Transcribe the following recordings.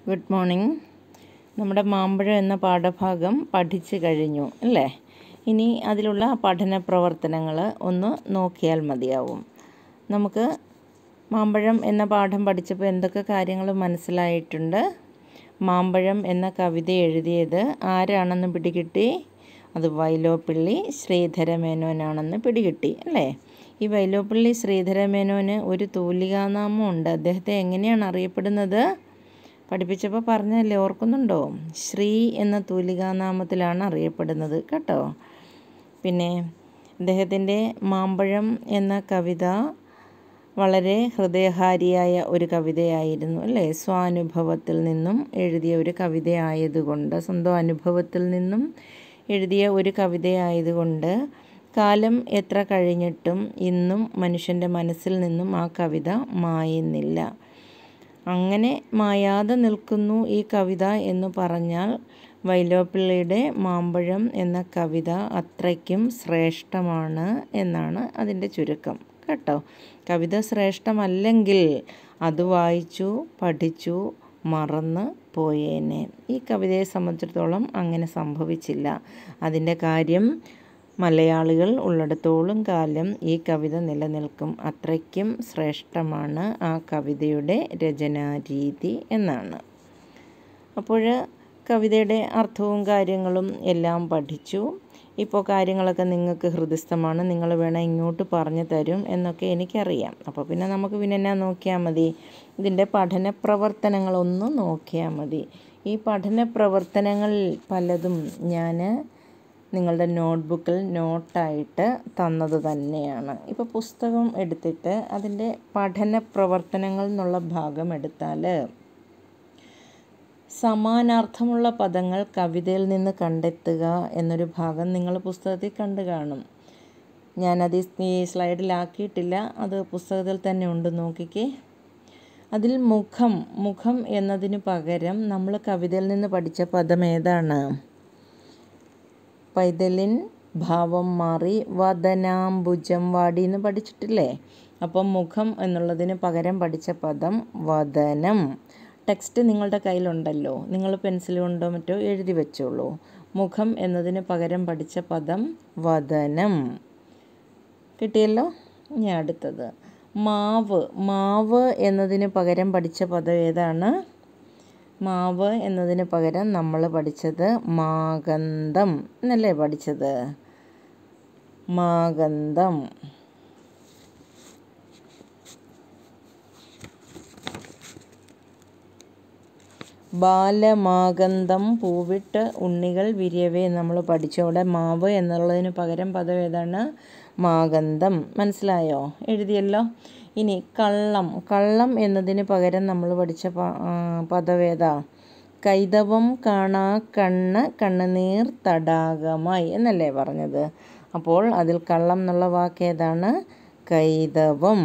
Good morning. നമ്മുടെ മാമ്പഴം എന്ന പാഠഭാഗം പഠിച്ചു കഴിഞ്ഞു അല്ലേ? ഇനി അതിലുള്ള പഠന പ്രവർത്തനങ്ങൾ ഒന്ന് നോക്കിയാൽ മതിയാവും. നമുക്ക് മാമ്പഴം എന്ന പാഠം പഠിച്ചപ്പോൾ എന്തൊക്കെ കാര്യങ്ങൾ മനസ്സിലായിട്ടുണ്ട്? മാമ്പഴം എന്ന കവിത എഴുതിയത് ആരാണെന്ന് പിടികിട്ടി? അത് വൈലോപ്പിള്ളി ശ്രീധരമേനോനാണെന്ന് പിടികിട്ടി അല്ലേ? ഈ വൈലോപ്പിള്ളി ശ്രീധരമേനോന് ഒരു തൂലികാനാമം ഉണ്ട്. അദ്ദേഹത്തെ എങ്ങനെയാണ് അറിയപ്പെടുന്നത്? പഠിപ്പിച്ചപ്പോൾ പറഞ്ഞല്ലേ, ഓർക്കുന്നുണ്ടോ? ശ്രീ എന്ന തൂലികാനാമത്തിലാണ് അറിയപ്പെടുന്നത് കേട്ടോ. പിന്നെ അദ്ദേഹത്തിൻ്റെ മാമ്പഴം എന്ന കവിത വളരെ ഹൃദയഹാരിയായ ഒരു കവിതയായിരുന്നു അല്ലേ? സ്വാനുഭവത്തിൽ നിന്നും എഴുതിയ ഒരു കവിതയായതുകൊണ്ട്, സ്വന്തം അനുഭവത്തിൽ നിന്നും എഴുതിയ ഒരു കവിതയായതുകൊണ്ട് കാലം എത്ര കഴിഞ്ഞിട്ടും ഇന്നും മനുഷ്യൻ്റെ മനസ്സിൽ നിന്നും ആ കവിത മായുന്നില്ല. അങ്ങനെ മായാതെ നിൽക്കുന്നു ഈ കവിത എന്ന് പറഞ്ഞാൽ വൈലോപ്പിള്ളിയുടെ മാമ്പഴം എന്ന കവിത അത്രയ്ക്കും ശ്രേഷ്ഠമാണ് എന്നാണ് അതിൻ്റെ ചുരുക്കം കേട്ടോ. കവിത ശ്രേഷ്ഠമല്ലെങ്കിൽ അത് വായിച്ചു പഠിച്ചു മറന്ന് പോയേനെ. ഈ കവിതയെ സംബന്ധിച്ചിടത്തോളം അങ്ങനെ സംഭവിച്ചില്ല. അതിൻ്റെ കാര്യം മലയാളികൾ ഉള്ളിടത്തോളം കാലം ഈ കവിത നിലനിൽക്കും. അത്രയ്ക്കും ശ്രേഷ്ഠമാണ് ആ കവിതയുടെ രചനാരീതി എന്നാണ്. അപ്പോൾ കവിതയുടെ അർത്ഥവും കാര്യങ്ങളും എല്ലാം പഠിച്ചു. ഇപ്പോൾ കാര്യങ്ങളൊക്കെ നിങ്ങൾക്ക് ഹൃദിസ്ഥമാണ്, നിങ്ങൾ വേണേൽ ഇങ്ങോട്ട് പറഞ്ഞു തരും എന്നൊക്കെ എനിക്കറിയാം. അപ്പോൾ പിന്നെ നമുക്ക് പിന്നെ എന്നാ നോക്കിയാൽ മതി? ഇതിൻ്റെ പഠന പ്രവർത്തനങ്ങളൊന്ന് നോക്കിയാൽ മതി. ഈ പഠന പ്രവർത്തനങ്ങൾ പലതും ഞാൻ നിങ്ങളുടെ നോട്ട്ബുക്കിൽ നോട്ടായിട്ട് തന്നത് തന്നെയാണ്. ഇപ്പോൾ പുസ്തകം എടുത്തിട്ട് അതിൻ്റെ പഠന പ്രവർത്തനങ്ങൾ എന്നുള്ള ഭാഗം എടുത്താൽ സമാനാർത്ഥമുള്ള പദങ്ങൾ കവിതയിൽ നിന്ന് കണ്ടെത്തുക എന്നൊരു ഭാഗം നിങ്ങൾ പുസ്തകത്തിൽ കണ്ടു കാണും. ഞാനത് ഈ സ്ലൈഡിലാക്കിയിട്ടില്ല, അത് പുസ്തകത്തിൽ തന്നെ ഉണ്ട്, നോക്കിക്കേ. അതിൽ മുഖം എന്നതിന് പകരം നമ്മൾ കവിതയിൽ നിന്ന് പഠിച്ച പദം ഏതാണ്? പൈതലിൻ ഭാവം മാറി വദനാംബുജം വാടി എന്ന് പഠിച്ചിട്ടില്ലേ? അപ്പം മുഖം എന്നുള്ളതിന് പകരം പഠിച്ച പദം വദനം. ടെക്സ്റ്റ് നിങ്ങളുടെ കയ്യിലുണ്ടല്ലോ, നിങ്ങൾ പെൻസിൽ കൊണ്ടോ മറ്റോ എഴുതി വെച്ചോളൂ. മുഖം എന്നതിന് പകരം പഠിച്ച പദം വദനം. കിട്ടിയല്ലോ? ഇനി അടുത്തത് മാവ് എന്നതിന് പകരം പഠിച്ച പദം ഏതാണ്? മാവ് എന്നതിന് പകരം നമ്മൾ പഠിച്ചത് മാഗന്ധം എന്നല്ലേ പഠിച്ചത്? മാഗന്ധം. ബാലമാഗന്ധം പൂവിട്ട് ഉണ്ണികൾ വിരിയവേ നമ്മൾ പഠിച്ചു. അവിടെ മാവ് എന്നുള്ളതിന് പകരം പദം ഏതാണ്? മാഗന്ധം. മനസ്സിലായോ? എഴുതിയല്ലോ. ഇനി കള്ളം എന്നതിന് പകരം നമ്മൾ പഠിച്ച പദം ഏതാ? കൈതവം കാണാ കണ്ണുനീർ തടാകമായി എന്നല്ലേ പറഞ്ഞത്? അപ്പോൾ അതിൽ കള്ളം എന്നുള്ള വാക്ക് ഏതാണ്? കൈതവം.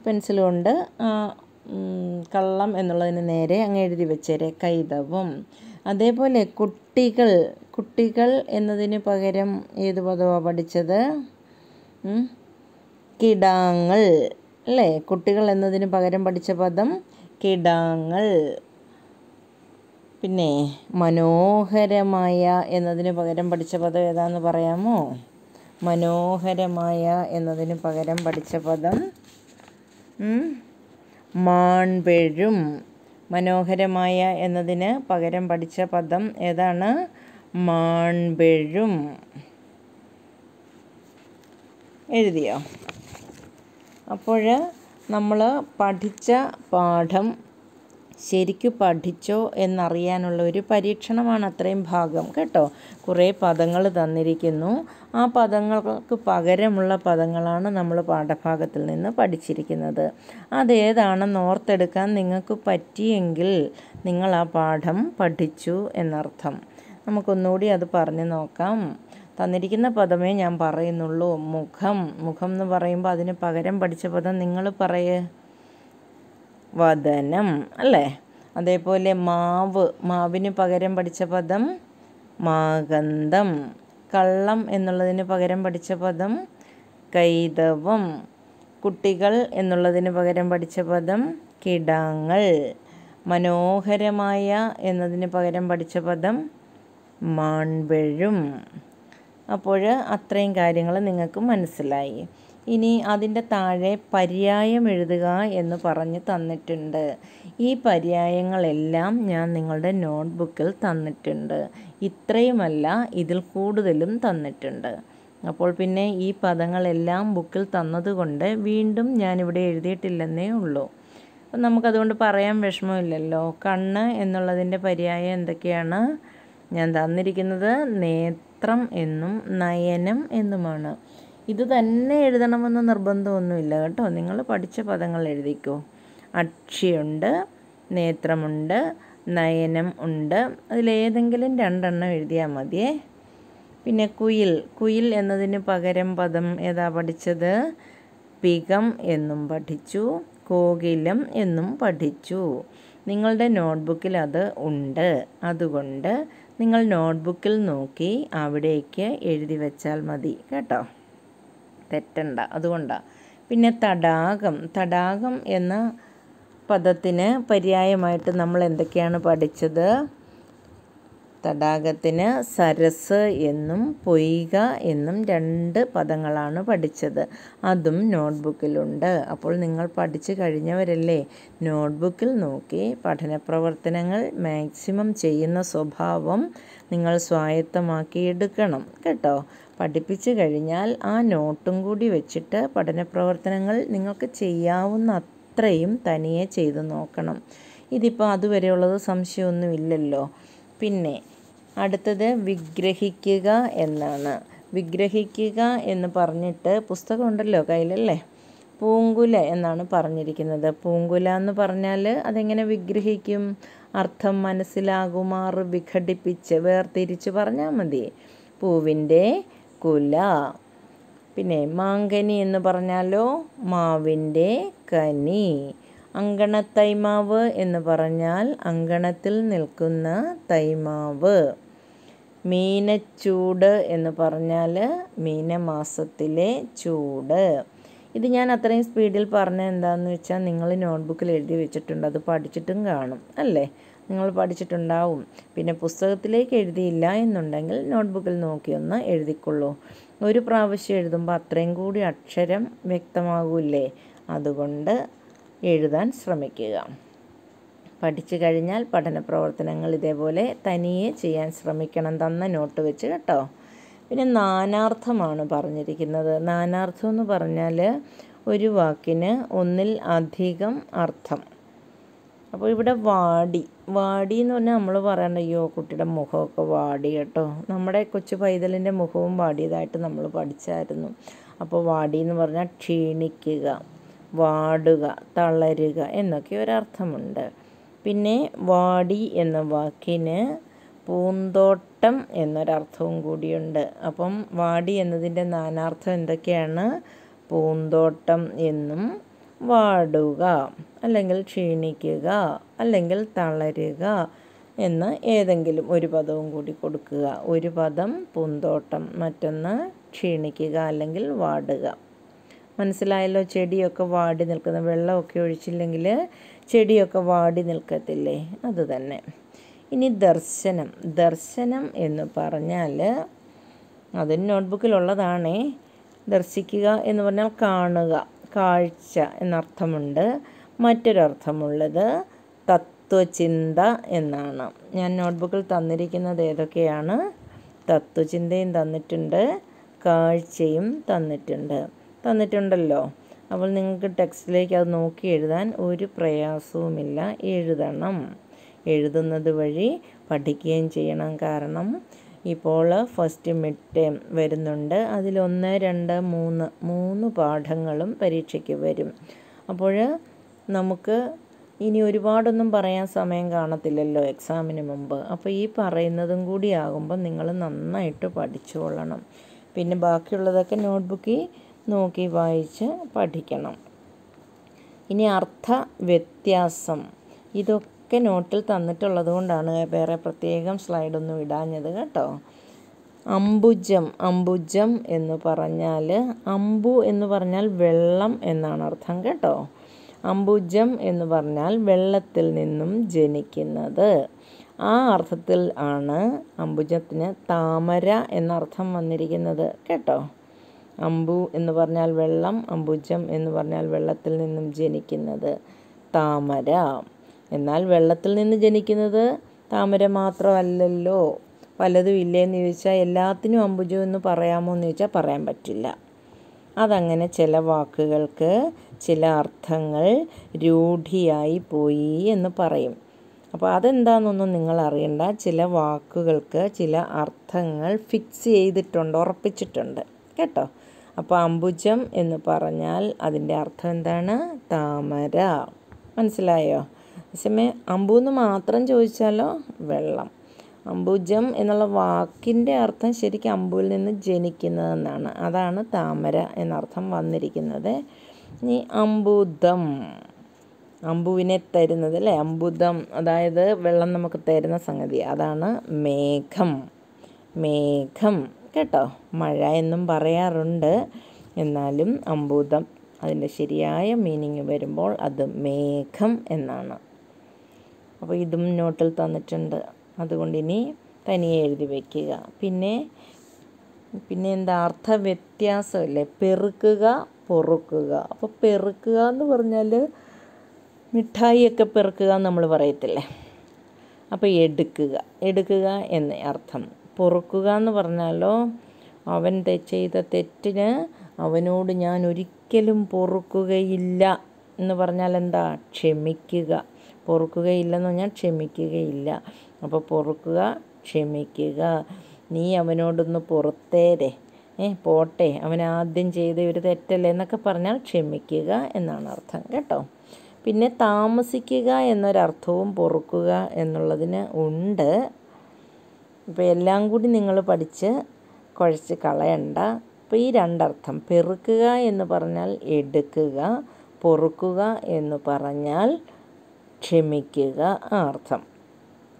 പെൻസിൽ കൊണ്ട് കള്ളം എന്നുള്ളതിന് നേരെ അങ്ങ് എഴുതി വെച്ചേരെ, കൈതവം. അതേപോലെ കുട്ടികൾ എന്നതിന് പകരം ഏത് പദമാണ് പഠിച്ചത്? കിടാങ്ങൾ അല്ലേ? കുട്ടികൾ എന്നതിന് പകരം പഠിച്ച പദം കിടാങ്ങൾ. പിന്നെ മനോഹരമായ എന്നതിന് പകരം പഠിച്ച പദം ഏതാന്ന് പറയാമോ? മനോഹരമായ എന്നതിന് പകരം പഠിച്ച പദം മാൺപെഴും. മനോഹരമായ എന്നതിന് പകരം പഠിച്ച പദം ഏതാണ്? മാൺപെഴും. എഴുതിയോ? അപ്പോൾ നമ്മൾ പഠിച്ച പാഠം ശരിക്കും പഠിച്ചോ എന്നറിയാനുള്ള ഒരു പരീക്ഷണമാണ് അത്രയും ഭാഗം കേട്ടോ. കുറേ പദങ്ങൾ തന്നിരിക്കുന്നു. ആ പദങ്ങൾക്ക് പകരമുള്ള പദങ്ങളാണ് നമ്മൾ പാഠഭാഗത്തിൽ നിന്ന് പഠിച്ചിരിക്കുന്നത്. അതേതാണെന്ന് ഓർത്തെടുക്കാൻ നിങ്ങൾക്ക് പറ്റിയെങ്കിൽ നിങ്ങൾ ആ പാഠം പഠിച്ചു എന്നർത്ഥം. നമുക്കൊന്നുകൂടി അത് പറഞ്ഞു നോക്കാം. തന്നിരിക്കുന്ന പദമേ ഞാൻ പറയുന്നുള്ളൂ. മുഖം എന്ന് പറയുമ്പോൾ അതിന് പകരം പഠിച്ച പദം നിങ്ങൾ പറയേ, വദനം അല്ലേ? അതേപോലെ മാവിന് പകരം പഠിച്ച പദം മാഗന്ധം. കള്ളം എന്നുള്ളതിന് പകരം പഠിച്ച പദം കൈതവം. കുട്ടികൾ എന്നുള്ളതിന് പകരം പഠിച്ച പദം കിടാങ്ങൾ. മനോഹരമായ എന്നതിന് പകരം പഠിച്ച പദം മാൺപെഴും. അപ്പോൾ അത്രയും കാര്യങ്ങൾ നിങ്ങൾക്ക് മനസ്സിലായി. ഇനി അതിൻ്റെ താഴെ പര്യായം എഴുതുക എന്ന് പറഞ്ഞ് തന്നിട്ടുണ്ട്. ഈ പര്യായങ്ങളെല്ലാം ഞാൻ നിങ്ങളുടെ നോട്ട്ബുക്കിൽ തന്നിട്ടുണ്ട്. ഇത്രയുമല്ല, ഇതിൽ കൂടുതലും തന്നിട്ടുണ്ട്. അപ്പോൾ പിന്നെ ഈ പദങ്ങളെല്ലാം ബുക്കിൽ തന്നതുകൊണ്ട് വീണ്ടും ഞാനിവിടെ എഴുതിയിട്ടില്ലെന്നേ ഉള്ളൂ. അപ്പം നമുക്കതുകൊണ്ട് പറയാൻ വിഷമമില്ലല്ലോ. കണ്ണ് എന്നുള്ളതിൻ്റെ പര്യായം എന്തൊക്കെയാണ്? ഞാൻ തന്നിരിക്കുന്നത് നേത്രം എന്നും നയനം എന്നുമാണ്. ഇത് തന്നെ എഴുതണമെന്ന് നിർബന്ധമൊന്നുമില്ല കേട്ടോ. നിങ്ങൾ പഠിച്ച പദങ്ങൾ എഴുതിക്കോ. അക്ഷിയുണ്ട്, നേത്രമുണ്ട്, നയനം ഉണ്ട്. അതിലേതെങ്കിലും 2 എണ്ണം എഴുതിയാൽ മതിയേ. പിന്നെ കുയിൽ. കുയിൽ എന്നതിന് പകരം പദം ഏതാ പഠിച്ചത്? പികം എന്നും പഠിച്ചു, കോകിലം എന്നും പഠിച്ചു. നിങ്ങളുടെ നോട്ട്ബുക്കിൽ അത് ഉണ്ട്. അതുകൊണ്ട് നിങ്ങൾ നോട്ട്ബുക്കിൽ നോക്കി അവിടേക്ക് എഴുതി വെച്ചാൽ മതി കേട്ടോ. തെറ്റണ്ട, അതുകൊണ്ടാണ്. പിന്നെ തടാകം. തടാകം എന്ന പദത്തിന് പര്യായമായിട്ട് നമ്മൾ എന്തൊക്കെയാണ് പഠിച്ചത്? തടാകത്തിന് സരസ് എന്നും പൊയ്ക എന്നും 2 പദങ്ങളാണ് പഠിച്ചത്. അതും നോട്ട്ബുക്കിലുണ്ട്. അപ്പോൾ നിങ്ങൾ പഠിച്ചു കഴിഞ്ഞവരല്ലേ, നോട്ട്ബുക്കിൽ നോക്കി പഠന പ്രവർത്തനങ്ങൾ മാക്സിമം ചെയ്യുന്ന സ്വഭാവം നിങ്ങൾ സ്വായത്തമാക്കി എടുക്കണം കേട്ടോ. പഠിപ്പിച്ചു കഴിഞ്ഞാൽ ആ നോട്ടും കൂടി വെച്ചിട്ട് പഠന പ്രവർത്തനങ്ങൾ നിങ്ങൾക്ക് ചെയ്യാവുന്ന അത്രയും തനിയെ ചെയ്തു നോക്കണം. ഇതിപ്പോൾ അതുവരെയുള്ളത് സംശയമൊന്നുമില്ലല്ലോ. പിന്നെ അടുത്തത് വിഗ്രഹിക്കുക എന്നാണ്. വിഗ്രഹിക്കുക എന്ന് പറഞ്ഞിട്ട് പുസ്തകം ഉണ്ടല്ലോ കയ്യിലല്ലേ. പൂങ്കുല എന്നാണ് പറഞ്ഞിരിക്കുന്നത്. പൂങ്കുല എന്ന് പറഞ്ഞാൽ അതെങ്ങനെ വിഗ്രഹിക്കും? അർത്ഥം മനസ്സിലാകുമാറ് വിഘടിപ്പിച്ച് വേർതിരിച്ച് പറഞ്ഞാൽ മതി. പൂവിൻ്റെ കുല. പിന്നെ മാങ്കനി എന്ന് പറഞ്ഞാലോ മാവിൻ്റെ കനി. അങ്കണത്തൈമാവ് എന്ന് പറഞ്ഞാൽ അങ്കണത്തിൽ നിൽക്കുന്ന തൈമാവ്. മീനച്ചൂട് എന്ന് പറഞ്ഞാൽ മീനമാസത്തിലെ ചൂട്. ഇത് ഞാൻ അത്രയും സ്പീഡിൽ പറഞ്ഞത് എന്താണെന്ന് വെച്ചാൽ നിങ്ങൾ നോട്ട്ബുക്കിൽ എഴുതി വെച്ചിട്ടുണ്ട്. അത് പഠിച്ചിട്ടും കാണും അല്ലേ? നിങ്ങൾ പഠിച്ചിട്ടുണ്ടാവും. പിന്നെ പുസ്തകത്തിലേക്ക് എഴുതിയില്ല എന്നുണ്ടെങ്കിൽ നോട്ട്ബുക്കിൽ നോക്കിയൊന്ന് എഴുതിക്കൊള്ളൂ. ഒരു പ്രാവശ്യം എഴുതുമ്പോൾ അത്രയും കൂടി അക്ഷരം വ്യക്തമാകൂലേ? അതുകൊണ്ട് എഴുതാൻ ശ്രമിക്കുക. പഠിച്ചു കഴിഞ്ഞാൽ പഠന പ്രവർത്തനങ്ങൾ ഇതേപോലെ തനിയെ ചെയ്യാൻ ശ്രമിക്കണം, തന്ന നോട്ട് വെച്ച് കേട്ടോ. പിന്നെ നാനാർത്ഥമാണ് പറഞ്ഞിരിക്കുന്നത്. നാനാർത്ഥം എന്ന് പറഞ്ഞാൽ ഒരു വാക്കിന് ഒന്നിൽ അധികം അർത്ഥം. അപ്പോൾ ഇവിടെ വാടി. വാടി എന്ന് പറഞ്ഞാൽ നമ്മൾ പറയണ്ട അയ്യോ കുട്ടിയുടെ മുഖമൊക്കെ വാടി കേട്ടോ. നമ്മുടെ കൊച്ചു പൈതലിൻ്റെ മുഖവും വാടിയതായിട്ട് നമ്മൾ പഠിച്ചായിരുന്നു. അപ്പോൾ വാടി എന്ന് പറഞ്ഞാൽ ക്ഷീണിക്കുക, വാടുക, തളരുക എന്നൊക്കെ ഒരർത്ഥമുണ്ട്. പിന്നെ വാടി എന്ന വാക്കിന് പൂന്തോട്ടം എന്നൊരർത്ഥവും കൂടിയുണ്ട്. അപ്പം വാടി എന്നതിൻ്റെ നാനാർത്ഥം എന്തൊക്കെയാണ്? പൂന്തോട്ടം എന്നും വാടുക, അല്ലെങ്കിൽ ക്ഷീണിക്കുക, അല്ലെങ്കിൽ തളരുക എന്ന് ഏതെങ്കിലും ഒരു പദവും കൂടി കൊടുക്കുക. ഒരു പദം പൂന്തോട്ടം, മറ്റൊന്ന് ക്ഷീണിക്കുക അല്ലെങ്കിൽ വാടുക. മനസ്സിലായല്ലോ? ചെടിയൊക്കെ വാടി നിൽക്കുന്ന, വെള്ളമൊക്കെ ഒഴിച്ചില്ലെങ്കിൽ ചെടിയൊക്കെ വാടി നിൽക്കത്തില്ലേ? അതുതന്നെ. ഇനി ദർശനം. ദർശനം എന്ന് പറഞ്ഞാൽ അത് നോട്ട്ബുക്കിലുള്ളതാണേ. ദർശിക്കുക എന്ന് പറഞ്ഞാൽ കാണുക, കാഴ്ച എന്നർത്ഥമുണ്ട്. മറ്റൊരർത്ഥമുള്ളത് തത്വചിന്ത എന്നാണ്. ഞാൻ നോട്ട്ബുക്കിൽ തന്നിരിക്കുന്നത് ഏതൊക്കെയാണ്? തത്വചിന്തയും തന്നിട്ടുണ്ട്, കാഴ്ചയും തന്നിട്ടുണ്ടല്ലോ. അപ്പോൾ നിങ്ങൾക്ക് ടെക്സ്റ്റിലേക്ക് അത് നോക്കി എഴുതാൻ ഒരു പ്രയാസവുമില്ല. എഴുതണം. എഴുതുന്നത് വഴി പഠിക്കുകയും ചെയ്യണം. കാരണം ഇപ്പോൾ ഫസ്റ്റ് മിഡ് ടേം വരുന്നുണ്ട്. അതിൽ 1, 2, 3 പാഠങ്ങളും പരീക്ഷയ്ക്ക് വരും. അപ്പോൾ നമുക്ക് ഇനി ഒരുപാടൊന്നും പറയാൻ സമയം കാണത്തില്ലല്ലോ എക്സാമിന് മുമ്പ്. അപ്പോൾ ഈ പറയുന്നതും കൂടി ആകുമ്പോൾ നിങ്ങൾ നന്നായിട്ട് പഠിച്ചുകൊള്ളണം. പിന്നെ ബാക്കിയുള്ളതൊക്കെ നോട്ട്ബുക്കിൽ നോക്കി വായിച്ച് പഠിക്കണം. ഇനി അർത്ഥ വ്യത്യാസം. ഇതൊക്കെ നോട്ടിൽ തന്നിട്ടുള്ളത് കൊണ്ടാണ് വേറെ പ്രത്യേകം സ്ലൈഡൊന്നും ഇടാഞ്ഞത് കേട്ടോ. അംബുജം. അംബുജം എന്ന് പറഞ്ഞാൽ, അമ്പു എന്ന് പറഞ്ഞാൽ വെള്ളം എന്നാണ് അർത്ഥം കേട്ടോ. അംബുജം എന്ന് പറഞ്ഞാൽ വെള്ളത്തിൽ നിന്നും ജനിക്കുന്നത്. ആ അർത്ഥത്തിൽ ആണ് അംബുജത്തിന് താമര എന്നർത്ഥം വന്നിരിക്കുന്നത് കേട്ടോ. അംബു എന്ന് പറഞ്ഞാൽ വെള്ളം, അംബുജം എന്ന് പറഞ്ഞാൽ വെള്ളത്തിൽ നിന്നും ജനിക്കുന്നത് താമര. എന്നാൽ വെള്ളത്തിൽ നിന്ന് ജനിക്കുന്നത് താമര മാത്രമല്ലല്ലോ, പലതും ഇല്ലേന്ന് ചോദിച്ചാൽ എല്ലാത്തിനും അംബുജം എന്ന് പറയാമോ എന്ന് ചോദിച്ചാൽ പറയാൻ പറ്റില്ല. അതങ്ങനെ ചില വാക്കുകൾക്ക് ചില അർത്ഥങ്ങൾ രൂഢിയായി പോയി എന്ന് പറയും. അപ്പോൾ അതെന്താണെന്നൊന്നും നിങ്ങൾ അറിയണ്ട. ചില വാക്കുകൾക്ക് ചില അർത്ഥങ്ങൾ ഫിക്സ് ചെയ്തിട്ടുണ്ട്, ഉറപ്പിച്ചിട്ടുണ്ട് കേട്ടോ. അപ്പോൾ അംബുജം എന്ന് പറഞ്ഞാൽ അതിൻ്റെ അർത്ഥം എന്താണ്? താമര. മനസ്സിലായോ? അതേസമയം അമ്പു എന്ന് മാത്രം ചോദിച്ചാലോ വെള്ളം. അംബുജം എന്നുള്ള വാക്കിൻ്റെ അർത്ഥം ശരിക്കും അമ്പുവിൽ നിന്ന് ജനിക്കുന്നതെന്നാണ്. അതാണ് താമര എന്നർത്ഥം വന്നിരിക്കുന്നത്. ഇനി അംബുദം, അമ്പുവിനെ തരുന്നത് അല്ലേ, അംബുദം അതായത് വെള്ളം നമുക്ക് തരുന്ന സംഗതി, അതാണ് മേഘം. മേഘം കേട്ടോ, മഴ എന്നും പറയാറുണ്ട്. എന്നാലും അംബുദം അതിൻ്റെ ശരിയായ മീനിങ് വരുമ്പോൾ അത് മേഘം എന്നാണ്. അപ്പോൾ ഇതും നോട്ടിൽ തന്നിട്ടുണ്ട്, അതുകൊണ്ട് ഇനി തനിയെ എഴുതി വയ്ക്കുക. പിന്നെ എന്താ അർത്ഥവ്യത്യാസമില്ലേ, പെറുക്കുക പൊറുക്കുക. അപ്പോൾ പെറുക്കുക എന്ന് പറഞ്ഞാൽ മിഠായിയൊക്കെ പെറുക്കുക നമ്മൾ പറയത്തില്ലേ, അപ്പോൾ എടുക്കുക എന്ന അർത്ഥം. പൊറുക്കുക എന്ന് പറഞ്ഞാലോ അവൻ ചെയ്ത തെറ്റിന് അവനോട് ഞാൻ ഒരിക്കലും പൊറുക്കുകയില്ല എന്ന് പറഞ്ഞാൽ എന്താ? ക്ഷമിക്കുക. പൊറുക്കുകയില്ലെന്ന് പറഞ്ഞാൽ ക്ഷമിക്കുകയില്ല. അപ്പോൾ പൊറുക്കുക, ക്ഷമിക്കുക. നീ അവനോടൊന്ന് പുറത്തേരെ, പോട്ടെ, അവൻ ആദ്യം ചെയ്ത ഒരു തെറ്റല്ലേ എന്നൊക്കെ പറഞ്ഞാൽ ക്ഷമിക്കുക എന്നാണ് അർത്ഥം കേട്ടോ. പിന്നെ താമസിക്കുക എന്നൊരർത്ഥവും പൊറുക്കുക എന്നുള്ളതിന് ഉണ്ട്. ഇപ്പോൾ എല്ലാം കൂടി നിങ്ങൾ പഠിച്ച് കുഴച്ച് കളയണ്ട. അപ്പോൾ ഈ രണ്ടർത്ഥം, പെറുക്കുക എന്ന് പറഞ്ഞാൽ എടുക്കുക, പൊറുക്കുക എന്ന് പറഞ്ഞാൽ ക്ഷമിക്കുക ആ അർത്ഥം.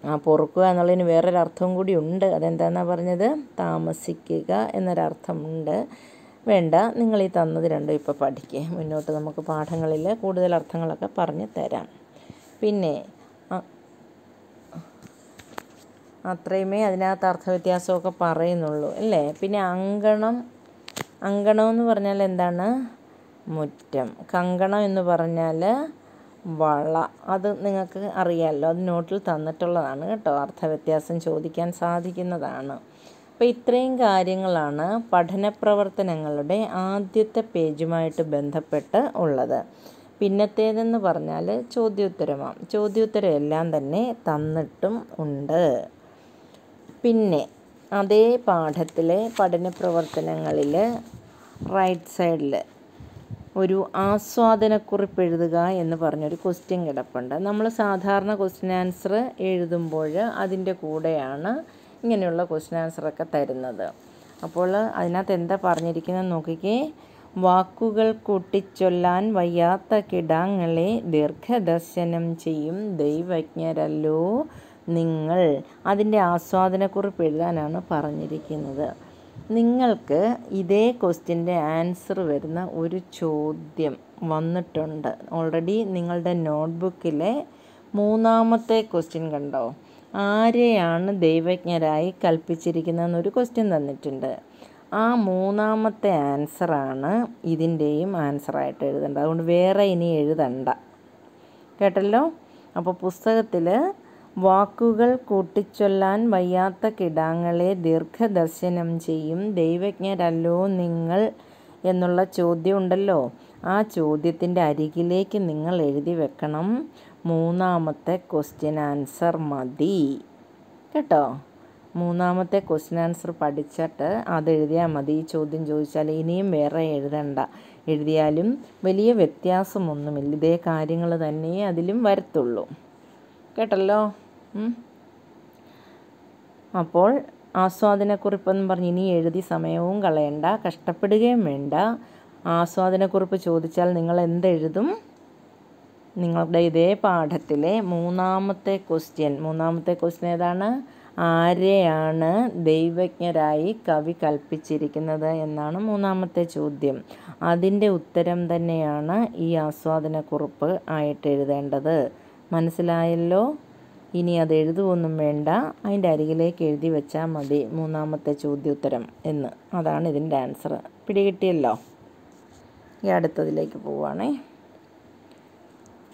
ആ പൊറുക്കുക എന്നുള്ളതിന് വേറൊരർത്ഥവും കൂടി ഉണ്ട്. അതെന്താണെന്നാണ് പറഞ്ഞത്? താമസിക്കുക എന്നൊരർത്ഥമുണ്ട്. വേണ്ട, നിങ്ങൾ ഈ തന്നത് രണ്ടും ഇപ്പോൾ പഠിക്കുക. മുന്നോട്ട് നമുക്ക് പാഠങ്ങളിൽ കൂടുതൽ അർത്ഥങ്ങളൊക്കെ പറഞ്ഞു തരാം. പിന്നെ അത്രയുമേ അതിനകത്ത് അർത്ഥവ്യത്യാസമൊക്കെ പറയുന്നുള്ളൂ അല്ലേ. പിന്നെ അങ്കണം എന്ന് പറഞ്ഞാൽ എന്താണ്? മുറ്റം. കങ്കണം എന്ന് പറഞ്ഞാൽ വള. അത് നിങ്ങൾക്ക് അറിയാമല്ലോ, അത് നോട്ടിൽ തന്നിട്ടുള്ളതാണ് കേട്ടോ. അർത്ഥവ്യത്യാസം ചോദിക്കാൻ സാധിക്കുന്നതാണ്. അപ്പോൾ ഇത്രയും കാര്യങ്ങളാണ് പഠന പ്രവർത്തനങ്ങളുടെ ആദ്യത്തെ പേജുമായിട്ട് ബന്ധപ്പെട്ട് ഉള്ളത്. പിന്നത്തേതെന്ന് പറഞ്ഞാൽ ചോദ്യോത്തരമാണ്. ചോദ്യോത്തരം എല്ലാം തന്നെ തന്നിട്ടും ഉണ്ട്. പിന്നെ അതേ പാഠത്തിലെ പഠന പ്രവർത്തനങ്ങളിൽ റൈറ്റ് സൈഡിൽ ഒരു ആസ്വാദനക്കുറിപ്പ് എഴുതുക എന്ന് പറഞ്ഞൊരു ക്വസ്റ്റ്യൻ കിടപ്പുണ്ട്. നമ്മൾ സാധാരണ ക്വസ്റ്റ്യൻ ആൻസർ എഴുതുമ്പോൾ അതിൻ്റെ കൂടെയാണ് ഇങ്ങനെയുള്ള ക്വസ്റ്റ്യൻ ആൻസറൊക്കെ തരുന്നത്. അപ്പോൾ അതിനകത്ത് എന്താ പറഞ്ഞിരിക്കുന്നത് നോക്കിക്കേ. വാക്കുകൾ കൂട്ടിച്ചൊല്ലാൻ വയ്യാത്ത കിടാങ്ങളെ ദീർഘദർശനം ചെയ്യും ദൈവജ്ഞരല്ലോ നിങ്ങൾ. അതിൻ്റെ ആസ്വാദനക്കുറിപ്പ് എഴുതാനാണ് പറഞ്ഞിരിക്കുന്നത്. നിങ്ങൾക്ക് ഇതേ ക്വസ്റ്റ്യൻ്റെ ആൻസർ വരുന്ന ഒരു ചോദ്യം വന്നിട്ടുണ്ട് ഓൾറെഡി. നിങ്ങളുടെ നോട്ട്ബുക്കിലെ 3ാമത്തെ ക്വസ്റ്റ്യൻ കണ്ടോ? ആരെയാണ് ദൈവജ്ഞരായി കൽപ്പിച്ചിരിക്കുന്നതെന്നൊരു ക്വസ്റ്റ്യൻ തന്നിട്ടുണ്ട്. ആ 3ാമത്തെ ആൻസറാണ് ഇതിൻ്റെയും ആൻസറായിട്ട് എഴുതേണ്ടത്. അതുകൊണ്ട് വേറെ ഇനി എഴുതണ്ട കേട്ടല്ലോ. അപ്പോൾ പുസ്തകത്തിൽ വാക്കുകൾ കൂട്ടിച്ചൊല്ലാൻ വയ്യാത്ത കിടാങ്ങളെ ദീർഘദർശനം ചെയ്യും ദൈവജ്ഞരല്ലോ നിങ്ങൾ എന്നുള്ള ചോദ്യം ഉണ്ടല്ലോ, ആ ചോദ്യത്തിൻ്റെ അരികിലേക്ക് നിങ്ങൾ എഴുതി വെക്കണം 3ാമത്തെ ക്വസ്റ്റ്യൻ ആൻസർ മതി കേട്ടോ. 3ാമത്തെ ക്വസ്റ്റ്യൻ ആൻസർ പഠിച്ചിട്ട് അതെഴുതിയാൽ മതി. ഈ ചോദ്യം ചോദിച്ചാൽ ഇനിയും വേറെ എഴുതണ്ട. എഴുതിയാലും വലിയ വ്യത്യാസമൊന്നുമില്ല, ഇതേ കാര്യങ്ങൾ തന്നെ അതിലും വരത്തുള്ളൂ കേട്ടല്ലോ. അപ്പോൾ ആസ്വാദനക്കുറിപ്പെന്ന് പറഞ്ഞ് ഇനി എഴുതി സമയവും കളയണ്ട, കഷ്ടപ്പെടുകയും വേണ്ട. ആസ്വാദനക്കുറിപ്പ് ചോദിച്ചാൽ നിങ്ങൾ എന്തെഴുതും? നിങ്ങളുടെ ഇതേ പാഠത്തിലെ 3ാമത്തെ ക്വസ്റ്റ്യൻ ഏതാണ്? ആരെയാണ് ദൈവജ്ഞരായി കവി കൽപ്പിച്ചിരിക്കുന്നത് എന്നാണ് മൂന്നാമത്തെ ചോദ്യം. അതിൻ്റെ ഉത്തരം തന്നെയാണ് ഈ ആസ്വാദനക്കുറിപ്പ് ആയിട്ട് എഴുതേണ്ടത്. മനസ്സിലായല്ലോ? ഇനി അത് എഴുതുകയൊന്നും വേണ്ട, അതിൻ്റെ അരികിലേക്ക് എഴുതി വെച്ചാൽ മതി മൂന്നാമത്തെ ചോദ്യോത്തരം എന്ന്. അതാണ് ഇതിൻ്റെ ആൻസർ. പിടികിട്ടിയല്ലോ? ഈ അടുത്തതിലേക്ക് പോവുകയാണേ.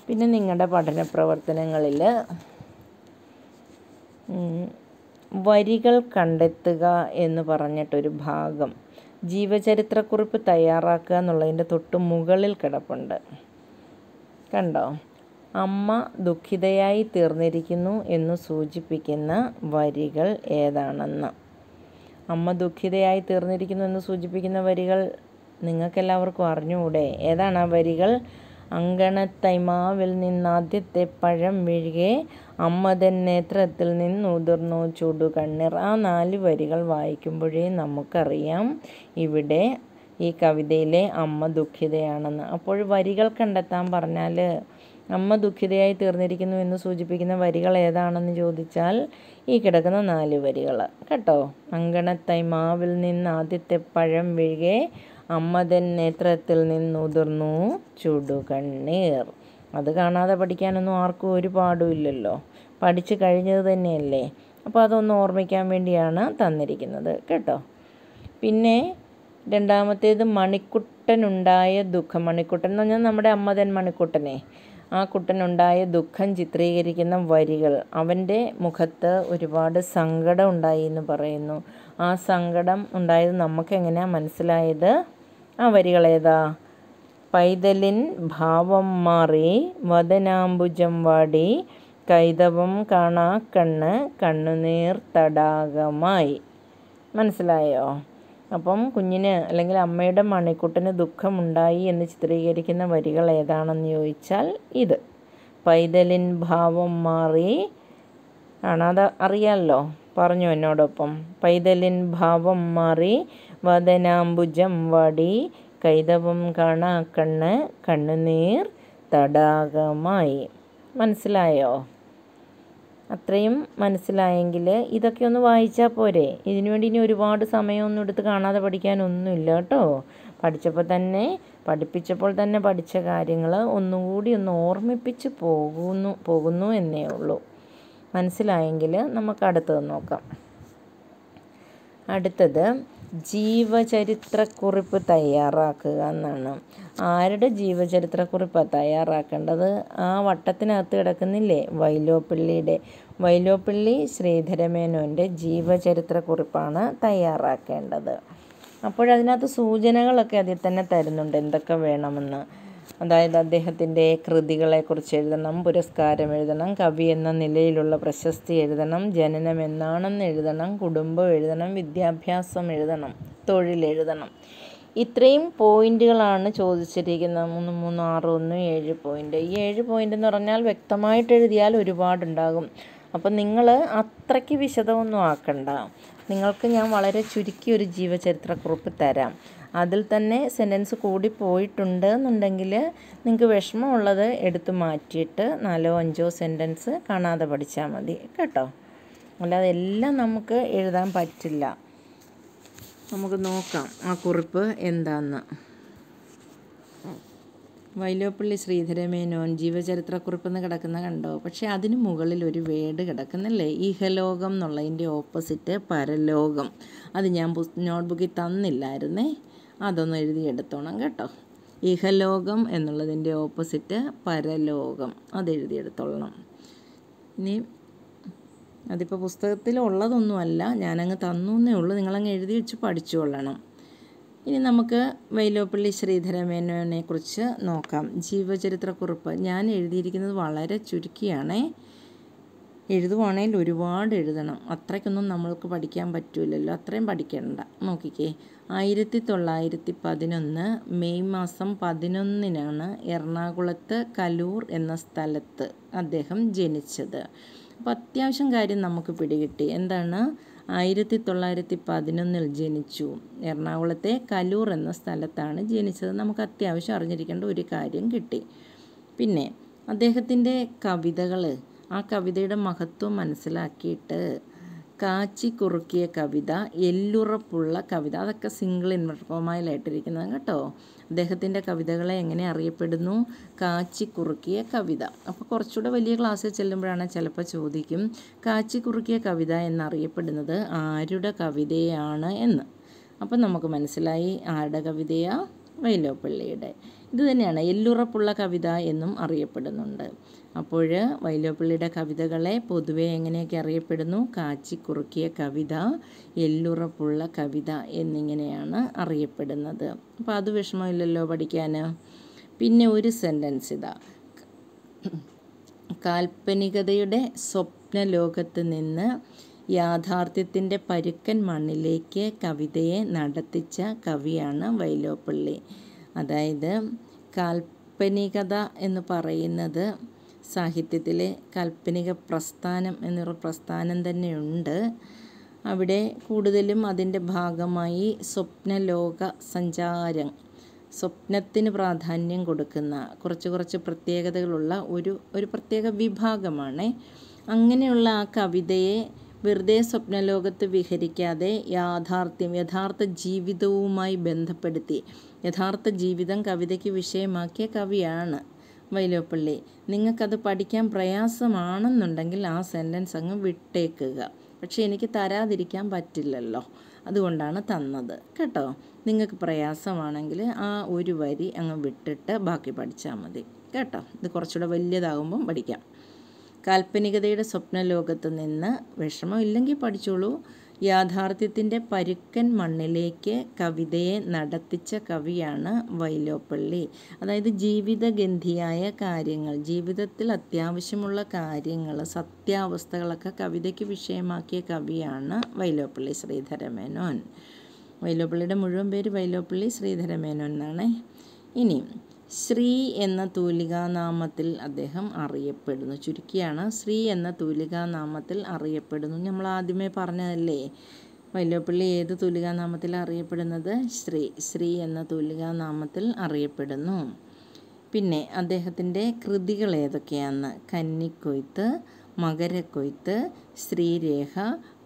പിന്നെ നിങ്ങളുടെ പഠന പ്രവർത്തനങ്ങളിൽ വരികൾ കണ്ടെത്തുക എന്ന് പറഞ്ഞിട്ടൊരു ഭാഗം ജീവചരിത്രക്കുറിപ്പ് തയ്യാറാക്കുക എന്നുള്ളതിൻ്റെ തൊട്ട് മുകളിൽ കിടപ്പുണ്ട്. കണ്ടോ? അമ്മ ദുഃഖിതയായി തീർന്നിരിക്കുന്നു എന്ന് സൂചിപ്പിക്കുന്ന വരികൾ ഏതാണെന്ന്. അമ്മ ദുഃഖിതയായി തീർന്നിരിക്കുന്നു എന്ന് സൂചിപ്പിക്കുന്ന വരികൾ നിങ്ങൾക്കെല്ലാവർക്കും അറിഞ്ഞുകൂടെ? ഏതാണ് ആ വരികൾ? അങ്കണത്തൈമാവിൽ നിന്നാദ്യത്തെ പഴം വീഴുകെ അമ്മതൻ നേത്രത്തിൽ നിന്നുതിർന്നു ചുടുകണ്ണീർ. ആ 4 വരികൾ വായിക്കുമ്പോഴേ നമുക്കറിയാം ഇവിടെ ഈ കവിതയിലെ അമ്മ ദുഃഖിതയാണെന്ന്. അപ്പോൾ വരികൾ കണ്ടെത്താൻ പറഞ്ഞാൽ അമ്മ ദുഃഖിതയായി തീർന്നിരിക്കുന്നു എന്ന് സൂചിപ്പിക്കുന്ന വരികൾ ഏതാണെന്ന് ചോദിച്ചാൽ ഈ കിടക്കുന്ന 4 വരികൾ കേട്ടോ. അങ്കണത്തൈമാവിൽ നിന്ന് ആദ്യത്തെ പഴം വീഴുകെ അമ്മതൻ നേത്രത്തിൽ നിന്നുതിർന്നു ചുടുകണ്ണീർ. അത് കാണാതെ പഠിക്കാനൊന്നും ആർക്കും ഒരു പാടുമില്ലല്ലോ, പഠിച്ചു കഴിഞ്ഞത് തന്നെയല്ലേ. അപ്പോൾ അതൊന്ന് ഓർമ്മിക്കാൻ വേണ്ടിയാണ് തന്നിരിക്കുന്നത് കേട്ടോ. പിന്നെ രണ്ടാമത്തേത് മണിക്കുട്ടനുണ്ടായ ദുഃഖം. മണിക്കുട്ടൻ എന്ന് പറഞ്ഞാൽ നമ്മുടെ അമ്മതൻ മണിക്കുട്ടനെ. ആ കുട്ടനുണ്ടായ ദുഃഖം ചിത്രീകരിക്കുന്ന വരികൾ. അവൻ്റെ മുഖത്ത് ഒരുപാട് സങ്കടം ഉണ്ടായി എന്ന് പറയുന്നു. ആ സങ്കടം ഉണ്ടായത് നമുക്കെങ്ങനെയാണ് മനസ്സിലായത്? ആ വരികൾ ഏതാ? പൈതലിൻ ഭാവം മാറി വദനാംബുജം വാടി കൈതവം കാണാ കണ്ണ് കണ്ണുനീർ തടാകമായി. മനസ്സിലായോ? അപ്പം കുഞ്ഞിന് അല്ലെങ്കിൽ അമ്മയുടെ മണിക്കുട്ടന് ദുഃഖമുണ്ടായി എന്ന് ചിത്രീകരിക്കുന്ന വരികൾ ഏതാണെന്ന് ചോദിച്ചാൽ ഇത്. പൈതലിൻ ഭാവം മാറി. കാണാതെ അറിയാമല്ലോ, പറഞ്ഞു എന്നോടൊപ്പം. പൈതലിൻ ഭാവം മാറി വദനാംബുജം വാടി കൈതവം കാണാ കണ്ണ് കണ്ണുനീർ തടാകമായി. മനസ്സിലായോ? അത്രയും മനസ്സിലായെങ്കിൽ ഇതൊക്കെ ഒന്ന് വായിച്ചാൽ പോരെ. ഇതിനുവേണ്ടി ഇനി ഒരുപാട് സമയമൊന്നും എടുത്ത് കാണാതെ പഠിക്കാനൊന്നുമില്ല കേട്ടോ. പഠിപ്പിച്ചപ്പോൾ തന്നെ പഠിച്ച കാര്യങ്ങൾ ഒന്നുകൂടി ഒന്ന് ഓർമ്മിപ്പിച്ച് പോകുന്നു എന്നേ ഉള്ളൂ. മനസ്സിലായെങ്കിൽ നമുക്ക് അടുത്തത് നോക്കാം. അടുത്തത് ജീവചരിത്രക്കുറിപ്പ് തയ്യാറാക്കുക എന്നാണ്. ആരുടെ ജീവചരിത്രക്കുറിപ്പാണ് തയ്യാറാക്കേണ്ടത്? ആ വട്ടത്തിനകത്ത് കിടക്കുന്നില്ലേ, വൈലോപ്പിള്ളിയുടെ. വൈലോപ്പിള്ളി ശ്രീധരമേനോൻ്റെ ജീവചരിത്രക്കുറിപ്പാണ് തയ്യാറാക്കേണ്ടത്. അപ്പോഴതിനകത്ത് സൂചനകളൊക്കെ അതിൽ തന്നെ തരുന്നുണ്ട് എന്തൊക്കെ വേണമെന്ന്. അതായത് അദ്ദേഹത്തിൻ്റെ കൃതികളെക്കുറിച്ച് എഴുതണം, പുരസ്കാരം എഴുതണം, കവി എന്ന നിലയിലുള്ള പ്രശസ്തി എഴുതണം, ജനനം എന്നാണെന്ന് എഴുതണം, കുടുംബം എഴുതണം, വിദ്യാഭ്യാസം എഴുതണം, തൊഴിലെഴുതണം. ഇത്രയും പോയിന്റുകളാണ് ചോദിച്ചിരിക്കുന്നത്. 3, 3, 6, 1, 7 പോയിന്റ്. ഈ 7 പോയിന്റ് എന്ന് പറഞ്ഞാൽ വ്യക്തമായിട്ട് എഴുതിയാൽ ഒരുപാടുണ്ടാകും. അപ്പം നിങ്ങൾ അത്രയ്ക്ക് വിശദമൊന്നും ആക്കണ്ട. നിങ്ങൾക്ക് ഞാൻ വളരെ ചുരുക്കി ഒരു ജീവചരിത്രക്കുറിപ്പ് തരാം. അതിൽ തന്നെ സെൻറ്റൻസ് കൂടി പോയിട്ടുണ്ട് എന്നുണ്ടെങ്കിൽ നിങ്ങൾക്ക് വിഷമമുള്ളത് എടുത്ത് മാറ്റിയിട്ട് 4, 5 സെൻറ്റൻസ് കാണാതെ പഠിച്ചാൽ മതി കേട്ടോ. അല്ലാതെ എല്ലാം നമുക്ക് എഴുതാൻ പറ്റില്ല. നമുക്ക് നോക്കാം ആ കുറിപ്പ് എന്താന്ന്. വൈലോപ്പിള്ളി ശ്രീധരമേനോൻ ജീവചരിത്രക്കുറിപ്പെന്ന് കിടക്കുന്ന കണ്ടോ? പക്ഷേ അതിന് മുകളിൽ ഒരു വേർഡ് കിടക്കുന്നില്ലേ, ഇഹലോകം എന്നുള്ളതിൻ്റെ ഓപ്പോസിറ്റ് പരലോകം. അത് ഞാൻ നോട്ട്ബുക്കിൽ തന്നില്ലായിരുന്നേ, അതൊന്ന് എഴുതിയെടുത്തോണം കേട്ടോ. ഇഹലോകം എന്നുള്ളതിൻ്റെ ഓപ്പോസിറ്റ് പരലോകം, അത് എഴുതിയെടുത്തോളണം. ഇനി അതിപ്പോൾ പുസ്തകത്തിലുള്ളതൊന്നുമല്ല, ഞാനങ്ങ് തന്നേ ഉള്ളൂ, നിങ്ങളങ്ങ് എഴുതി വെച്ച് പഠിച്ചുകൊള്ളണം. ഇനി നമുക്ക് വൈലോപ്പിള്ളി ശ്രീധരമേനോനെ കുറിച്ച് നോക്കാം. ജീവചരിത്രക്കുറിപ്പ് ഞാൻ എഴുതിയിരിക്കുന്നത് വളരെ ചുരുക്കിയാണേ. എഴുതുവാണെങ്കിൽ ഒരുപാട് എഴുതണം, അത്രയ്ക്കൊന്നും നമ്മൾക്ക് പഠിക്കാൻ പറ്റില്ലല്ലോ, അത്രയും പഠിക്കണ്ട. നോക്കിക്കേ, 1911 മെയ് മാസം 11-നാണ് എറണാകുളത്ത് കലൂർ എന്ന സ്ഥലത്ത് അദ്ദേഹം ജനിച്ചത്. അപ്പോൾ അത്യാവശ്യം കാര്യം നമുക്ക് പിടികിട്ടി. എന്താണ്? 1911 ജനിച്ചു, എറണാകുളത്തെ കലൂർ എന്ന സ്ഥലത്താണ് ജനിച്ചത്. നമുക്ക് അത്യാവശ്യം അറിഞ്ഞിരിക്കേണ്ട ഒരു കാര്യം കിട്ടി. പിന്നെ അദ്ദേഹത്തിൻ്റെ കവിതകൾ, ആ കവിതയുടെ മഹത്വം മനസ്സിലാക്കിയിട്ട് കാച്ചി കുറുക്കിയ കവിത, എല്ലുറപ്പുള്ള കവിത. അതൊക്കെ സിംഗിൾ ഇൻവെർട്ടഡ് കോമയിലായിട്ടിരിക്കുന്നത് കേട്ടോ. അദ്ദേഹത്തിൻ്റെ കവിതകളെ എങ്ങനെ അറിയപ്പെടുന്നു? കാച്ചി കുറുക്കിയ കവിത. അപ്പോൾ കുറച്ചുകൂടെ വലിയ ക്ലാസ്സിൽ ചെല്ലുമ്പോഴാണ് ചിലപ്പോൾ ചോദിക്കും കാച്ചി കുറുക്കിയ കവിത എന്നറിയപ്പെടുന്നത് ആരുടെ കവിതയാണ് എന്ന്. അപ്പം നമുക്ക് മനസ്സിലായി ആരുടെ കവിതയാ? വൈലോപ്പിള്ളിയുടെ. ഇത് തന്നെയാണ് എല്ലുറപ്പുള്ള കവിത എന്നും അറിയപ്പെടുന്നുണ്ട്. അപ്പോൾ വൈലോപ്പിള്ളിയുടെ കവിതകളെ പൊതുവെ എങ്ങനെയൊക്കെ അറിയപ്പെടുന്നു? കാച്ചി കുറുക്കിയ കവിത, എല്ലുറപ്പുള്ള കവിത എന്നിങ്ങനെയാണ് അറിയപ്പെടുന്നത്. അപ്പോൾ അത് വിഷമമില്ലല്ലോ പഠിക്കാൻ. പിന്നെ ഒരു സെൻറ്റൻസ് ഇതാ, കാൽപ്പനികതയുടെ സ്വപ്നലോകത്ത് നിന്ന് യാഥാർത്ഥ്യത്തിൻ്റെ പരുക്കൻ മണ്ണിലേക്ക് കവിതയെ നടത്തിച്ച കവിയാണ് വൈലോപ്പിള്ളി. അതായത് കാൽപ്പനികത എന്ന് പറയുന്നത് സാഹിത്യത്തിലെ കാൽപ്പനിക പ്രസ്ഥാനം എന്നൊരു പ്രസ്ഥാനം തന്നെയുണ്ട്. അവിടെ കൂടുതലും അതിൻ്റെ ഭാഗമായി സ്വപ്നലോക സഞ്ചാരം, സ്വപ്നത്തിന് പ്രാധാന്യം കൊടുക്കുന്ന കുറച്ച് പ്രത്യേകതകളുള്ള ഒരു പ്രത്യേക വിഭാഗമാണ്. അങ്ങനെയുള്ള ആ കവിതയെ വെറുതെ സ്വപ്നലോകത്ത് വിഹരിക്കാതെ യഥാർത്ഥ ജീവിതവുമായി ബന്ധപ്പെടുത്തി യഥാർത്ഥ ജീവിതം കവിതയ്ക്ക് വിഷയമാക്കിയ കവിയാണ് വൈലോപ്പിള്ളി. നിങ്ങൾക്കത് പഠിക്കാൻ പ്രയാസമാണെന്നുണ്ടെങ്കിൽ ആ സെൻറ്റൻസ് അങ്ങ് വിട്ടേക്കുക. പക്ഷേ എനിക്ക് തരാതിരിക്കാൻ പറ്റില്ലല്ലോ, അതുകൊണ്ടാണ് തന്നത് കേട്ടോ. നിങ്ങൾക്ക് പ്രയാസമാണെങ്കിൽ ആ ഒരു വരി അങ്ങ് വിട്ടിട്ട് ബാക്കി പഠിച്ചാൽ മതി കേട്ടോ. ഇത് കുറച്ചുകൂടെ വലിയതാകുമ്പം പഠിക്കാം. കാൽപ്പനികതയുടെ സ്വപ്നലോകത്ത് നിന്ന്, വിഷമമില്ലെങ്കിൽ പഠിച്ചോളൂ, യാഥാർത്ഥ്യത്തിൻ്റെ പരുക്കൻ മണ്ണിലേക്ക് കവിതയെ നടത്തിച്ച കവിയാണ് വൈലോപ്പിള്ളി. അതായത് ജീവിതഗന്ധിയായ കാര്യങ്ങൾ, ജീവിതത്തിൽ അത്യാവശ്യമുള്ള കാര്യങ്ങൾ, സത്യാവസ്ഥകളൊക്കെ കവിതയ്ക്ക് വിഷയമാക്കിയ കവിയാണ് വൈലോപ്പിള്ളി ശ്രീധരമേനോൻ. വൈലോപ്പിള്ളിയുടെ മുഴുവൻ പേര് വൈലോപ്പിള്ളി ശ്രീധരമേനോൻ എന്നാണ്. ഇനി ശ്രീ എന്ന തൂലികാനാമത്തിൽ അദ്ദേഹം അറിയപ്പെടുന്നു. ചുരുക്കിയാണ് ശ്രീ എന്ന തൂലികാനാമത്തിൽ അറിയപ്പെടുന്നു. നമ്മൾ ആദ്യമേ പറഞ്ഞതല്ലേ വൈലോപ്പിള്ളി ഏത് തൂലികാനാമത്തിൽ അറിയപ്പെടുന്നത്? ശ്രീ എന്ന തൂലികാനാമത്തിൽ അറിയപ്പെടുന്നു. പിന്നെ അദ്ദേഹത്തിൻ്റെ കൃതികൾ ഏതൊക്കെയാണെന്ന്: കന്നിക്കൊയ്ത്ത്, മകരക്കൊയ്ത്ത്, ശ്രീരേഖ,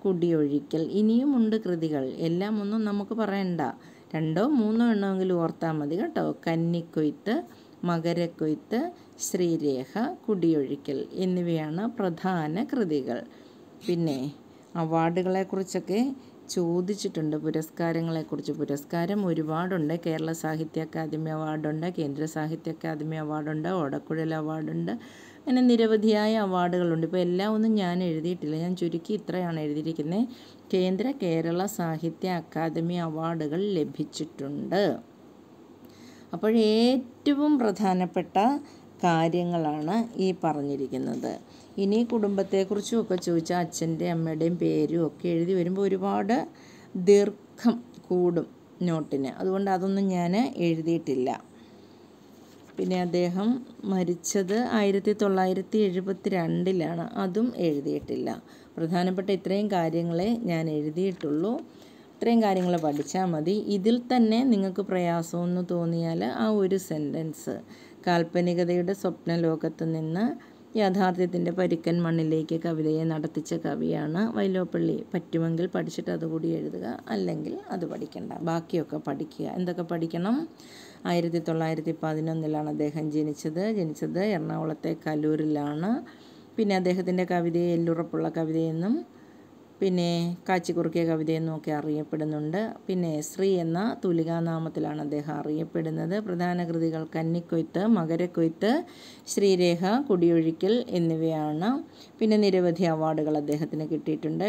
കുടിയൊഴിക്കൽ. ഇനിയുമുണ്ട് കൃതികൾ, എല്ലാം ഒന്നും നമുക്ക് പറയണ്ട, 2 3 എണ്ണമെങ്കിലും ഓർത്താൽ മതി കേട്ടോ. കന്നിക്കൊയ്ത്ത്, മകരക്കൊയ്ത്ത്, ശ്രീരേഖ, കുടിയൊഴിക്കൽ എന്നിവയാണ് പ്രധാന കൃതികൾ. പിന്നെ അവാർഡുകളെക്കുറിച്ചൊക്കെ ചോദിച്ചിട്ടുണ്ട്, പുരസ്കാരങ്ങളെക്കുറിച്ച്. പുരസ്കാരം ഒരുപാടുണ്ട്. കേരള സാഹിത്യ അക്കാദമി അവാർഡുണ്ട്, കേന്ദ്ര സാഹിത്യ അക്കാദമി അവാർഡുണ്ട്, ഓടക്കുഴൽ അവാർഡുണ്ട്, അങ്ങനെ നിരവധിയായ അവാർഡുകളുണ്ട്. ഇപ്പോൾ എല്ലാം ഒന്നും ഞാൻ എഴുതിയിട്ടില്ല, ഞാൻ ചുരുക്കി ഇത്രയാണ് എഴുതിയിരിക്കുന്നത്. കേരള സാഹിത്യ അക്കാദമി അവാർഡുകൾ ലഭിച്ചിട്ടുണ്ട്. അപ്പോൾ ഏറ്റവും പ്രധാനപ്പെട്ട കാര്യങ്ങളാണ് ഈ പറഞ്ഞിരിക്കുന്നത്. ഇനി കുടുംബത്തെക്കുറിച്ചും ഒക്കെ ചോദിച്ചാൽ അച്ഛൻ്റെയും അമ്മയുടെയും പേരും ഒക്കെ എഴുതി വരുമ്പോൾ ഒരുപാട് ദീർഘം കൂടും നോട്ടിന്, അതുകൊണ്ട് അതൊന്നും ഞാൻ എഴുതിയിട്ടില്ല. പിന്നെ അദ്ദേഹം മരിച്ചത് 1972 അതും എഴുതിയിട്ടില്ല. പ്രധാനപ്പെട്ട ഇത്രയും കാര്യങ്ങളെ ഞാൻ എഴുതിയിട്ടുള്ളൂ. ഇത്രയും കാര്യങ്ങൾ പഠിച്ചാൽ മതി. ഇതിൽ തന്നെ നിങ്ങൾക്ക് പ്രയാസമെന്ന് തോന്നിയാൽ ആ ഒരു സെൻറ്റൻസ്, കാൽപ്പനികതയുടെ സ്വപ്നലോകത്ത് നിന്ന് യാഥാർത്ഥ്യത്തിൻ്റെ പരുക്കൻ മണ്ണിലേക്ക് കവിതയെ നടത്തിച്ച കവിയാണ് വൈലോപ്പിള്ളി. പറ്റുമെങ്കിൽ പഠിച്ചിട്ട് അതുകൂടി എഴുതുക, അല്ലെങ്കിൽ അത് പഠിക്കണ്ട, ബാക്കിയൊക്കെ പഠിക്കുക. എന്തൊക്കെ പഠിക്കണം? 1911 അദ്ദേഹം ജനിച്ചത് എറണാകുളത്തെ കലൂരിലാണ്. പിന്നെ അദ്ദേഹത്തിൻ്റെ കവിതയെ എല്ലുറപ്പുള്ള കവിതയെന്നും പിന്നെ കാച്ചിക്കുറുക്കിയ കവിതയെന്നും ഒക്കെ അറിയപ്പെടുന്നുണ്ട്. പിന്നെ ശ്രീ എന്ന തൂലികാനാമത്തിലാണ് അദ്ദേഹം അറിയപ്പെടുന്നത്. പ്രധാന കൃതികൾ കന്നിക്കൊയ്ത്ത്, മകരക്കൊയ്ത്ത്, ശ്രീരേഖ, കുടിയൊഴിക്കൽ എന്നിവയാണ്. പിന്നെ നിരവധി അവാർഡുകൾ അദ്ദേഹത്തിന് കിട്ടിയിട്ടുണ്ട്.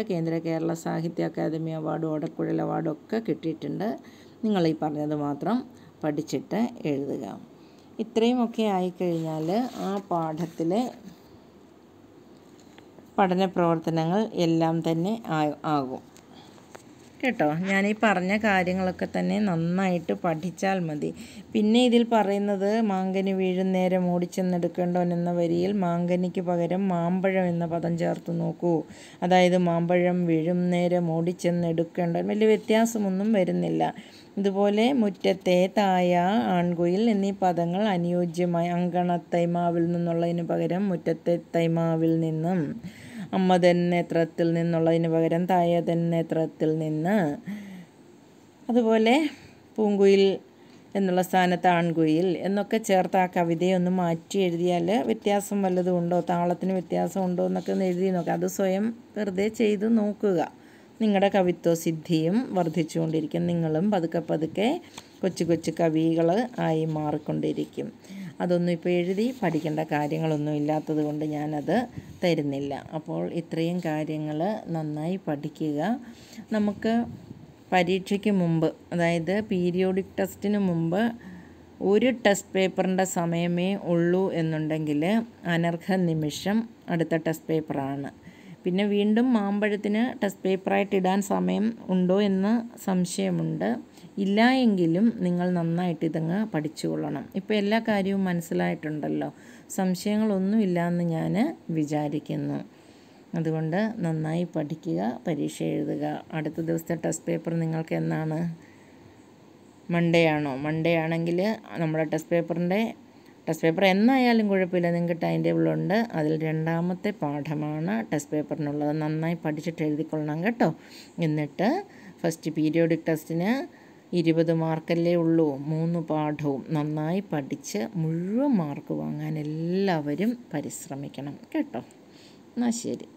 കേരള സാഹിത്യ അക്കാദമി അവാർഡ്, ഓടക്കുഴൽ അവാർഡും ഒക്കെ കിട്ടിയിട്ടുണ്ട്. നിങ്ങൾ ഈ പറഞ്ഞത് മാത്രം പഠിച്ചിട്ട് എഴുതുക. ഇത്രയുമൊക്കെ ആയിക്കഴിഞ്ഞാൽ ആ പാഠത്തിലെ പഠന പ്രവർത്തനങ്ങൾ എല്ലാം തന്നെ ആകും കേട്ടോ. ഞാനീ പറഞ്ഞ കാര്യങ്ങളൊക്കെ തന്നെ നന്നായിട്ട് പഠിച്ചാൽ മതി. പിന്നെ ഇതിൽ പറയുന്നത് മാങ്കനി വീഴുന്നേരം ഓടിച്ചെന്നെടുക്കേണ്ടവൻ എന്ന വരിയിൽ മാങ്കനിക്ക് പകരം മാമ്പഴം എന്ന പദം ചേർത്ത് നോക്കൂ. അതായത് മാമ്പഴം വീഴും നേരം ഓടിച്ചെന്നെടുക്കേണ്ടവൻ, വലിയ വ്യത്യാസമൊന്നും വരുന്നില്ല. ഇതുപോലെ മുറ്റത്തെ, തായ, ആൺകുയിൽ എന്നീ പദങ്ങൾ അനുയോജ്യമായി അങ്കണത്തൈമാവിൽ നിന്നുള്ളതിന് പകരം മുറ്റത്തെ തൈമാവിൽ നിന്നും, അമ്മ തന്നേത്രത്തിൽ നിന്നുള്ളതിന് പകരം തായ തന്നേത്രത്തിൽ നിന്ന്. അതുപോലെ പൂങ്കുയിൽ എന്നുള്ള സ്ഥാനത്ത് ആൺകുയിൽ എന്നൊക്കെ ചേർത്ത് ആ കവിതയെ ഒന്ന് മാറ്റി എഴുതിയാൽ വ്യത്യാസം വല്ലതും ഉണ്ടോ, താളത്തിന് വ്യത്യാസം ഉണ്ടോ എന്നൊക്കെ ഒന്ന് എഴുതി നോക്കുക. അത് സ്വയം വെറുതെ ചെയ്ത് നോക്കുക. നിങ്ങളുടെ കവിത്വ സിദ്ധിയും വർദ്ധിച്ചുകൊണ്ടിരിക്കും. നിങ്ങളും പതുക്കെ പതുക്കെ കൊച്ചു കൊച്ചു കവികൾ ആയി മാറിക്കൊണ്ടിരിക്കും. അതൊന്നും ഇപ്പോൾ എഴുതി പഠിക്കേണ്ട കാര്യങ്ങളൊന്നും ഇല്ലാത്തത് കൊണ്ട് ഞാനത് തരുന്നില്ല. അപ്പോൾ ഇത്രയും കാര്യങ്ങൾ നന്നായി പഠിക്കുക. നമുക്ക് പരീക്ഷയ്ക്ക് മുമ്പ്, അതായത് പീരിയോഡിക് ടെസ്റ്റിന് മുമ്പ് ഒരു ടെസ്റ്റ് പേപ്പറിൻ്റെ സമയമേ ഉള്ളൂ എന്നുണ്ടെങ്കിൽ അനർഘ നിമിഷം അടുത്ത ടെസ്റ്റ് പേപ്പറാണ്. പിന്നെ വീണ്ടും മാമ്പഴത്തിന് ടെസ്റ്റ് പേപ്പറായിട്ട് ഇടാൻ സമയം ഉണ്ടോ എന്ന് സംശയമുണ്ട്. ഇല്ല എങ്കിലും നിങ്ങൾ നന്നായിട്ട് ഇതങ്ങ് പഠിച്ചു കൊള്ളണം. ഇപ്പോൾ എല്ലാ കാര്യവും മനസ്സിലായിട്ടുണ്ടല്ലോ, സംശയങ്ങളൊന്നുമില്ല എന്ന് ഞാൻ വിചാരിക്കുന്നു. അതുകൊണ്ട് നന്നായി പഠിക്കുക, പരീക്ഷ എഴുതുക. അടുത്ത ദിവസത്തെ ടെസ്റ്റ് പേപ്പർ നിങ്ങൾക്ക് എന്നാണ്? മൺഡേ ആണോ? മൺഡേ ആണെങ്കിൽ നമ്മുടെ ടെസ്റ്റ് പേപ്പർ എന്നായാലും കുഴപ്പമില്ല, നിങ്ങൾക്ക് ടൈം ടേബിളുണ്ട്. അതിൽ 2ാമത്തെ പാഠമാണ് ടെസ്റ്റ് പേപ്പറിനുള്ളത്. നന്നായി പഠിച്ചിട്ട് എഴുതിക്കൊള്ളണം കേട്ടോ. എന്നിട്ട് ഫസ്റ്റ് പീരിയോഡിക് ടെസ്റ്റിന് 20 മാർക്കല്ലേ ഉള്ളൂ. 3 പാഠവും നന്നായി പഠിച്ച് മുഴുവൻ മാർക്ക് വാങ്ങാൻ എല്ലാവരും പരിശ്രമിക്കണം കേട്ടോ. എന്നാൽ ശരി.